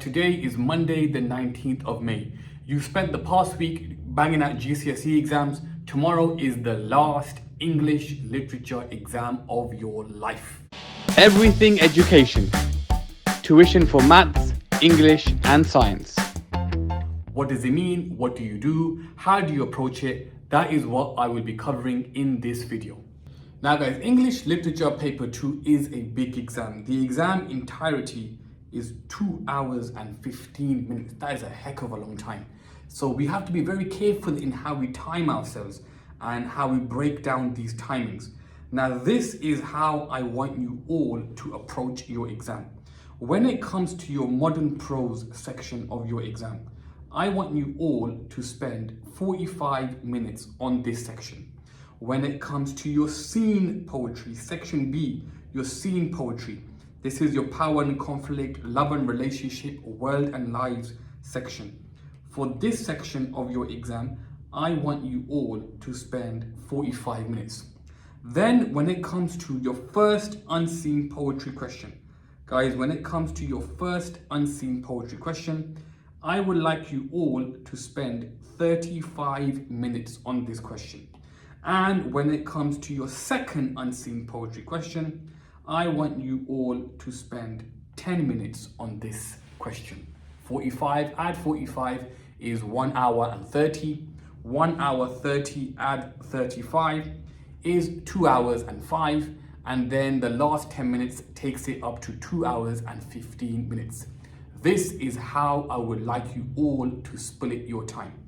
today is Monday the 19th of May. You spent the past week banging out GCSE exams. Tomorrow is the last English literature exam of your life. Everything education. Tuition for maths, English and science. What does it mean? What do you do? How do you approach it? That is what I will be covering in this video. Now guys, English Literature Paper 2 is a big exam. The exam entirety is 2 hours and 15 minutes. That is a heck of a long time. So we have to be very careful in how we time ourselves and how we break down these timings. Now this is how I want you all to approach your exam. When it comes to your modern prose section of your exam, I want you all to spend 45 minutes on this section. When it comes to your scene poetry, section B, your scene poetry, this is your power and conflict, love and relationship, world and lives section. For this section of your exam, I want you all to spend 45 minutes. Then when it comes to your first unseen poetry question, guys, when it comes to your first unseen poetry question, I would like you all to spend 35 minutes on this question. And when it comes to your second unseen poetry question, I want you all to spend 10 minutes on this question. 45 add 45 is 1 hour and 30. 1 hour 30 add 35 is 2 hours and 5. And then the last 10 minutes takes it up to 2 hours and 15 minutes. This is how I would like you all to split your time.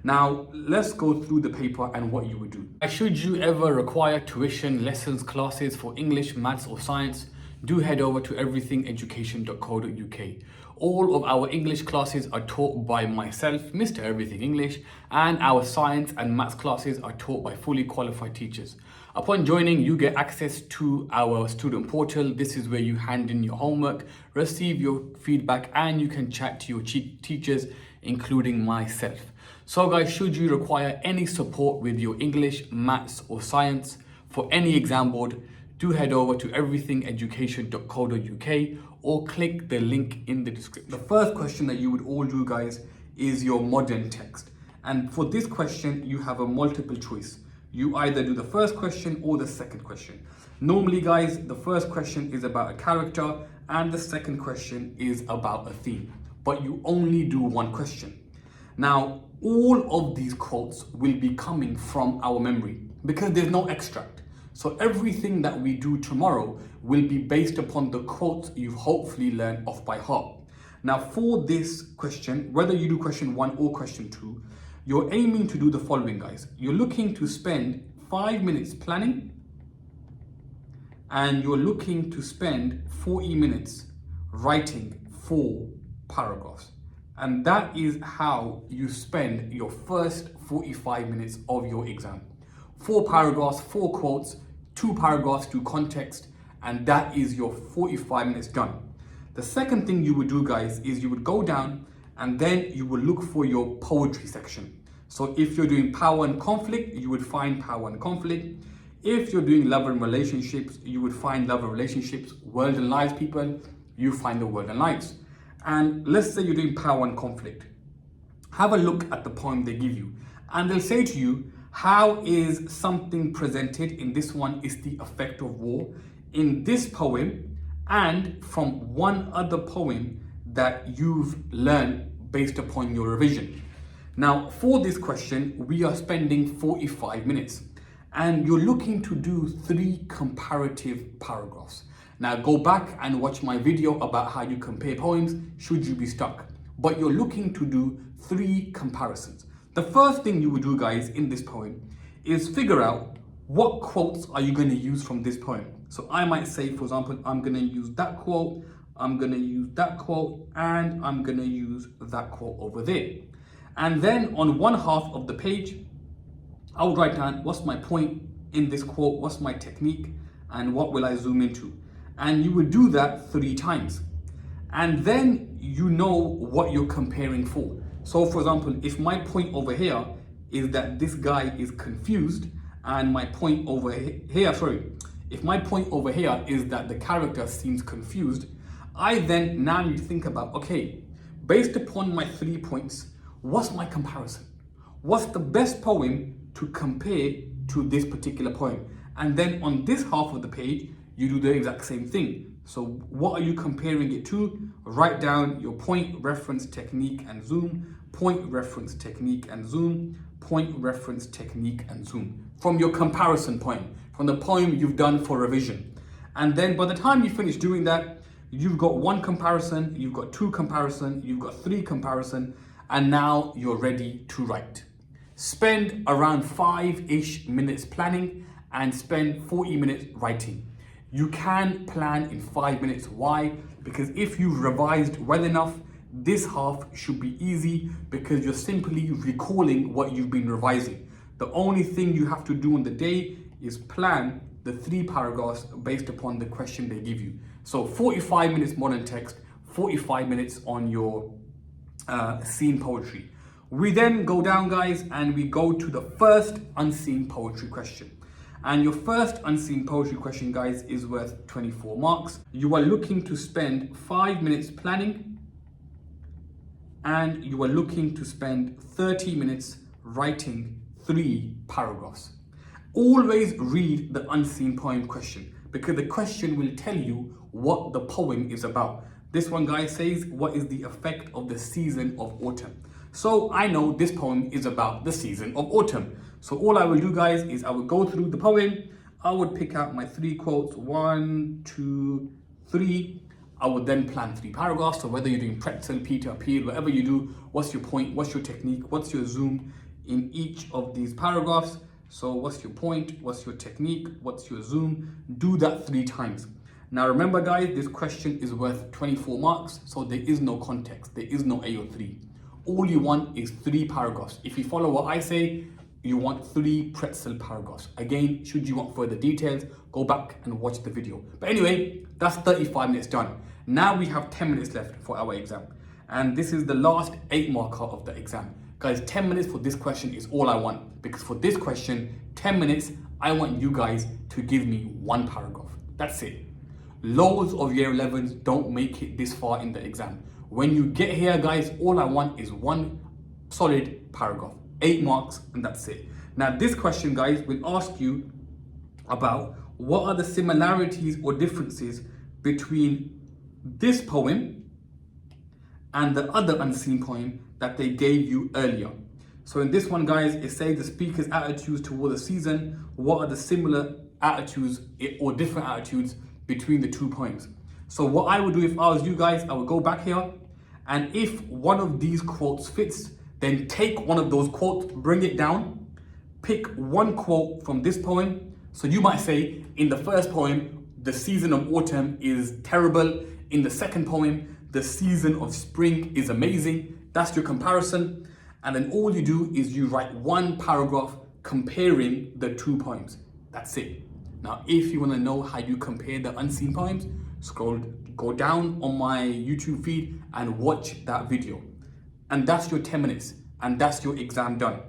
Now, let's go through the paper and what you would do. Should you ever require tuition, lessons, classes for English, maths or science, do head over to everythingeducation.co.uk. All of our English classes are taught by myself, Mr. Everything English, and our science and maths classes are taught by fully qualified teachers. Upon joining, you get access to our student portal. This is where you hand in your homework, receive your feedback, and you can chat to your teachers, including myself. So guys, should you require any support with your English, maths or science for any exam board, do head over to everythingeducation.co.uk or click the link in the description. The first question that you would all do, guys, is your modern text. And for this question, you have a multiple choice. You either do the first question or the second question. Normally, guys, the first question is about a character and the second question is about a theme, but you only do one question. Now, all of these quotes will be coming from our memory because there's no extract. So everything that we do tomorrow will be based upon the quotes you've hopefully learned off by heart. Now for this question, whether you do question 1 or question 2, you're aiming to do the following, guys. You're looking to spend 5 minutes planning and you're looking to spend 40 minutes writing 4 paragraphs. And that is how you spend your first 45 minutes of your exam. 4 paragraphs, 4 quotes, 2 paragraphs to context, and that is your 45 minutes done. The second thing you would do, guys, is you would go down and then you will look for your poetry section. So if you're doing power and conflict, you would find power and conflict. If you're doing love and relationships, you would find love and relationships. World and lives, people, you find the world and lives. And let's say you're doing power and conflict. Have a look at the poem they give you and they'll say to you, how is something presented? In this one is the effect of war. In this poem and from one other poem that you've learned based upon your revision. Now for this question, we are spending 45 minutes and you're looking to do 3 comparative paragraphs. Now go back and watch my video about how you compare poems should you be stuck. But you're looking to do 3 comparisons. The first thing you would do, guys, in this poem is figure out what quotes are you going to use from this poem. So I might say, for example, I'm going to use that quote, I'm going to use that quote, and I'm going to use that quote over there. And then on one half of the page, I would write down what's my point in this quote, what's my technique, and what will I zoom into. And you would do that 3 times. And then you know what you're comparing for. So for example, if my point over here is that this guy is confused and my point over here, if my point over here is that the character seems confused, I then now need to think about, okay, based upon my 3 points, what's my comparison? What's the best poem to compare to this particular poem? And then on this half of the page, you do the exact same thing. So what are you comparing it to? Write down your point, reference, technique, and zoom. Point, reference, technique, and zoom. Point, reference, technique, and zoom. From your comparison point, from the poem you've done for revision. And then by the time you finish doing that, you've got 1 comparison, you've got 2 comparison, you've got 3 comparison, and now you're ready to write. Spend around 5-ish minutes planning and spend 40 minutes writing. You can plan in 5 minutes. Why? Because if you've revised well enough, this half should be easy because you're simply recalling what you've been revising. The only thing you have to do on the day is plan the 3 paragraphs based upon the question they give you. So 45 minutes modern text, 45 minutes on your scene poetry. We then go down, guys, and we go to the first unseen poetry question. And your first unseen poetry question, guys, is worth 24 marks. You are looking to spend 5 minutes planning and you are looking to spend 30 minutes writing 3 paragraphs. Always read the unseen poem question because the question will tell you what the poem is about. This one, guys, says, what is the effect of the season of autumn? So I know this poem is about the season of autumn. So all I will do, guys, is I will go through the poem. I would pick out my 3 quotes, 1, 2, 3. I would then plan 3 paragraphs. So whether you're doing pretzel, Peter, Peel, whatever you do, what's your point, what's your technique, what's your zoom in each of these paragraphs. So what's your point, what's your technique, what's your zoom? Do that 3 times. Now remember, guys, this question is worth 24 marks. So there is no context, there is no AO3. All you want is 3 paragraphs. If you follow what I say, you want 3 pretzel paragraphs. Again, should you want further details, go back and watch the video. But anyway, that's 35 minutes done. Now we have 10 minutes left for our exam. And this is the last 8 marker of the exam. Guys, 10 minutes for this question is all I want. Because for this question, 10 minutes, I want you guys to give me 1 paragraph. That's it. Loads of year 11s don't make it this far in the exam. When you get here, guys, all I want is 1 solid paragraph. 8 marks, and that's it. Now, this question, guys, will ask you about what are the similarities or differences between this poem and the other unseen poem that they gave you earlier. So in this one, guys, it says the speaker's attitudes toward the season. What are the similar attitudes or different attitudes between the 2 poems? So what I would do if I was you guys, I would go back here, and if one of these quotes fits, then take one of those quotes, bring it down, pick 1 quote from this poem. So you might say, in the first poem, the season of autumn is terrible. In the second poem, the season of spring is amazing. That's your comparison. And then all you do is you write 1 paragraph comparing the 2 poems. That's it. Now, if you want to know how you compare the unseen poems, go down on my YouTube feed and watch that video. And that's your 10 minutes, and that's your exam done.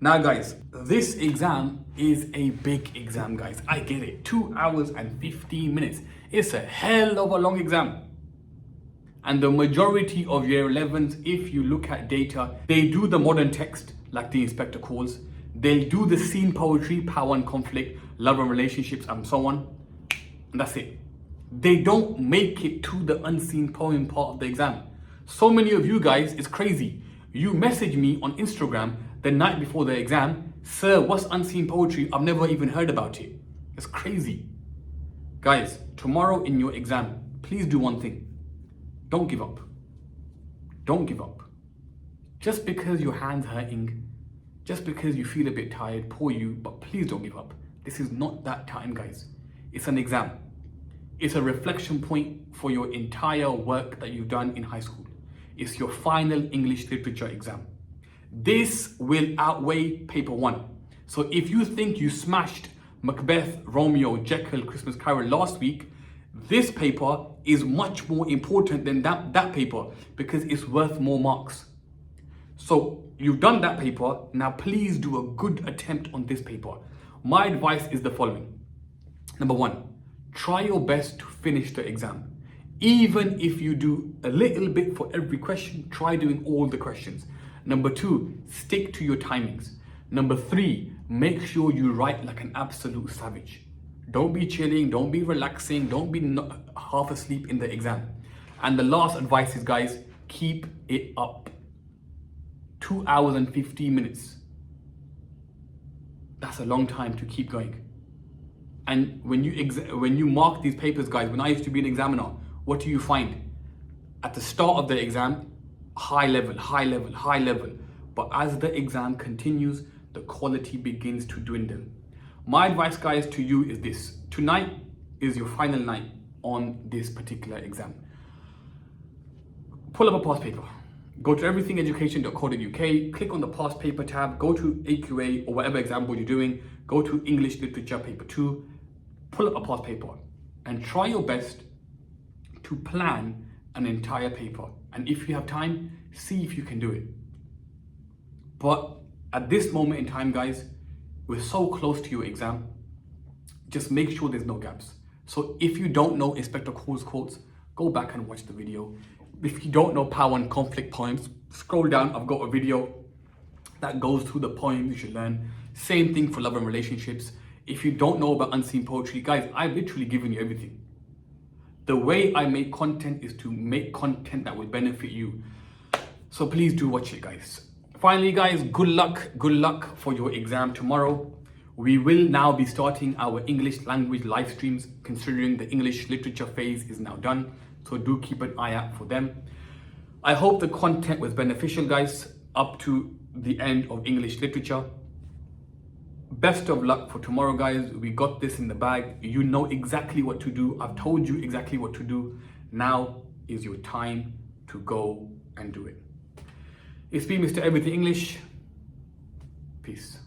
Now, guys, this exam is a big exam, guys. I get it. 2 hours and 15 minutes. It's a hell of a long exam. And the majority of year 11s, if you look at data, they do the modern text, like the inspector calls. They'll do the scene poetry, power and conflict, love and relationships, and so on. And that's it. They don't make it to the unseen poem part of the exam. So many of you guys, it's crazy. You message me on Instagram the night before the exam, sir, what's unseen poetry? I've never even heard about it. It's crazy. Guys, tomorrow in your exam, please do one thing. Don't give up. Don't give up. Just because your hand's hurting, just because you feel a bit tired, poor you, but please don't give up. This is not that time, guys. It's an exam. It's a reflection point for your entire work that you've done in high school. It's your final English literature exam. This will outweigh paper 1. So if you think you smashed Macbeth, Romeo, Jekyll, Christmas Carol last week, this paper is much more important than that paper because it's worth more marks. So you've done that paper, now please do a good attempt on this paper. My advice is the following. Number 1, try your best to finish the exam. Even if you do a little bit for every question, try doing all the questions. Number 2, stick to your timings. Number 3, make sure you write like an absolute savage. Don't be chilling, don't be relaxing, don't be half asleep in the exam. And the last advice is, guys, keep it up. 2 hours and 15 minutes. That's a long time to keep going. And when you mark these papers, guys, when I used to be an examiner, what do you find? At the start of the exam, high level, high level, high level. But as the exam continues, the quality begins to dwindle. My advice, guys, to you is this. Tonight is your final night on this particular exam. Pull up a past paper. Go to everythingeducation.co.uk, click on the past paper tab, go to AQA or whatever exam board you're doing, go to English Literature Paper 2, pull up a past paper and try your best to plan an entire paper. And if you have time, see if you can do it. But at this moment in time, guys, we're so close to your exam, just make sure there's no gaps. So if you don't know Inspector Calls quotes, go back and watch the video. If you don't know power and conflict poems, scroll down, I've got a video that goes through the poems you should learn. Same thing for love and relationships. If you don't know about unseen poetry, guys, I've literally given you everything. The way I make content is to make content that will benefit you. So please do watch it, guys. Finally, guys, good luck for your exam tomorrow. We will now be starting our English language live streams, considering the English literature phase is now done. So do keep an eye out for them. I hope the content was beneficial, guys, up to the end of English literature. Best of luck for tomorrow, guys. We got this in the bag. You know exactly what to do. I've told you exactly what to do. Now is your time to go and do it. It's been Mr. Everything English. Peace.